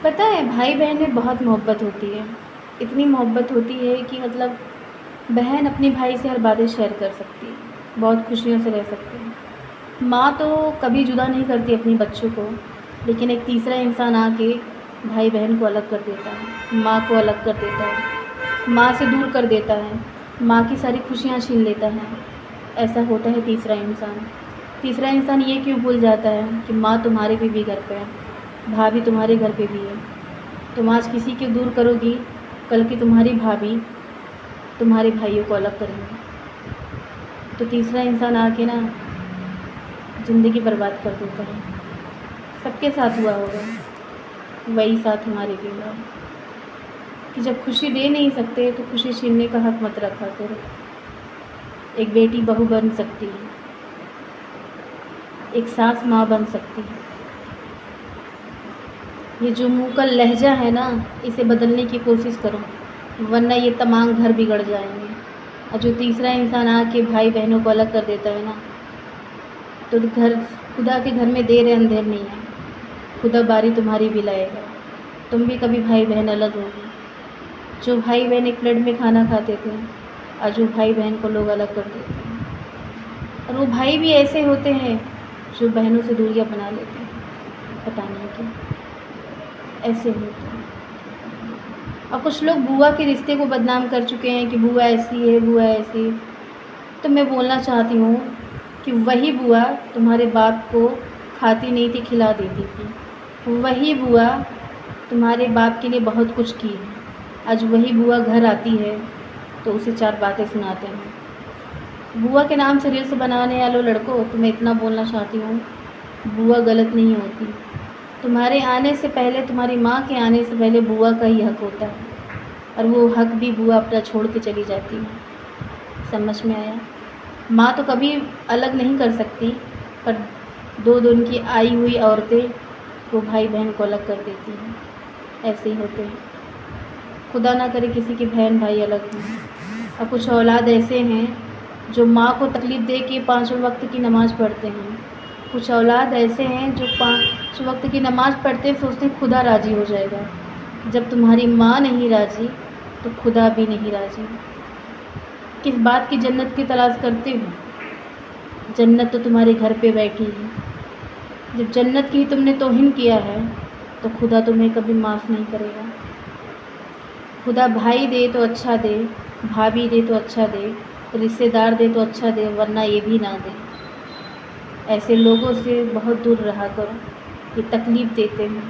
पता है भाई बहन में बहुत मोहब्बत होती है। इतनी मोहब्बत होती है कि मतलब बहन अपने भाई से हर बातें शेयर कर सकती है, बहुत खुशियों से रह सकती है। माँ तो कभी जुदा नहीं करती अपने बच्चों को, लेकिन एक तीसरा इंसान आके भाई बहन को अलग कर देता है, माँ को अलग कर देता है, माँ से दूर कर देता है, माँ की सारी खुशियाँ छीन लेता है। ऐसा होता है तीसरा इंसान। तीसरा इंसान ये क्यों भूल जाता है कि माँ तुम्हारे भी घर पे है, भाभी तुम्हारे घर पे भी है। तुम आज किसी को दूर करोगी, कल की तुम्हारी भाभी तुम्हारे भाइयों को अलग करेंगे। तो तीसरा इंसान आके ना ज़िंदगी बर्बाद कर देता है। सबके साथ हुआ होगा, वही साथ हमारे भी हुआ कि जब खुशी दे नहीं सकते तो खुशी छीनने का हक मत रखा करो। एक बेटी बहू बन सकती है, एक सास माँ बन सकती है। ये जो मुँह का लहजा है ना, इसे बदलने की कोशिश करो, वरना ये तमाम घर बिगड़ जाएंगे। और जो तीसरा इंसान आके भाई बहनों को अलग कर देता है ना, तो घर खुदा के घर में देर अंधेर नहीं है, खुदा बारी तुम्हारी भी लाएगा। तुम भी कभी भाई बहन अलग होगी। जो भाई बहन एक प्लेट में खाना खाते थे, और जो भाई बहन को लोग अलग कर देते हैं। और वो भाई भी ऐसे होते हैं जो बहनों से दूरियां बना लेते हैं, पता नहीं क्यों ऐसे होते हैं। और कुछ लोग बुआ के रिश्ते को बदनाम कर चुके हैं कि बुआ ऐसी है, बुआ ऐसी है। तो मैं बोलना चाहती हूँ कि वही बुआ तुम्हारे बाप को खाती नहीं थी, खिला देती थी। वही बुआ तुम्हारे बाप के लिए बहुत कुछ की है। आज वही बुआ घर आती है तो उसे चार बातें सुनाते हैं। बुआ के नाम से रील्स बनाने वालों लड़कों, तो मैं इतना बोलना चाहती हूँ, बुआ गलत नहीं होती। तुम्हारे आने से पहले, तुम्हारी माँ के आने से पहले बुआ का ही हक होता है, और वो हक भी बुआ अपना छोड़ के चली जाती है। समझ में आया? माँ तो कभी अलग नहीं कर सकती, पर दो दिन की आई हुई औरतें वो भाई बहन को अलग कर देती हैं। ऐसे ही होते हैं। खुदा ना करे किसी की बहन भाई अलग हों। और कुछ औलाद ऐसे हैं जो माँ को तकलीफ़ दे के पाँचों वक्त की नमाज़ पढ़ते हैं। कुछ औलाद ऐसे हैं जो 5 वक्त की नमाज़ पढ़ते हैं, सोचते हैं खुदा राज़ी हो जाएगा। जब तुम्हारी माँ नहीं राज़ी तो खुदा भी नहीं राज़ी। किस बात की जन्नत की तलाश करते हो? जन्नत तो तुम्हारे घर पे बैठी है। जब जन्नत की तुमने तौहीन किया है तो खुदा तुम्हें कभी माफ़ नहीं करेगा। खुदा भाई दे तो अच्छा दे, भाभी दे तो अच्छा दे, रिश्तेदार दे तो अच्छा दे, वरना ये भी ना दे। ऐसे लोगों से बहुत दूर रहा करो, ये तकलीफ़ देते हैं।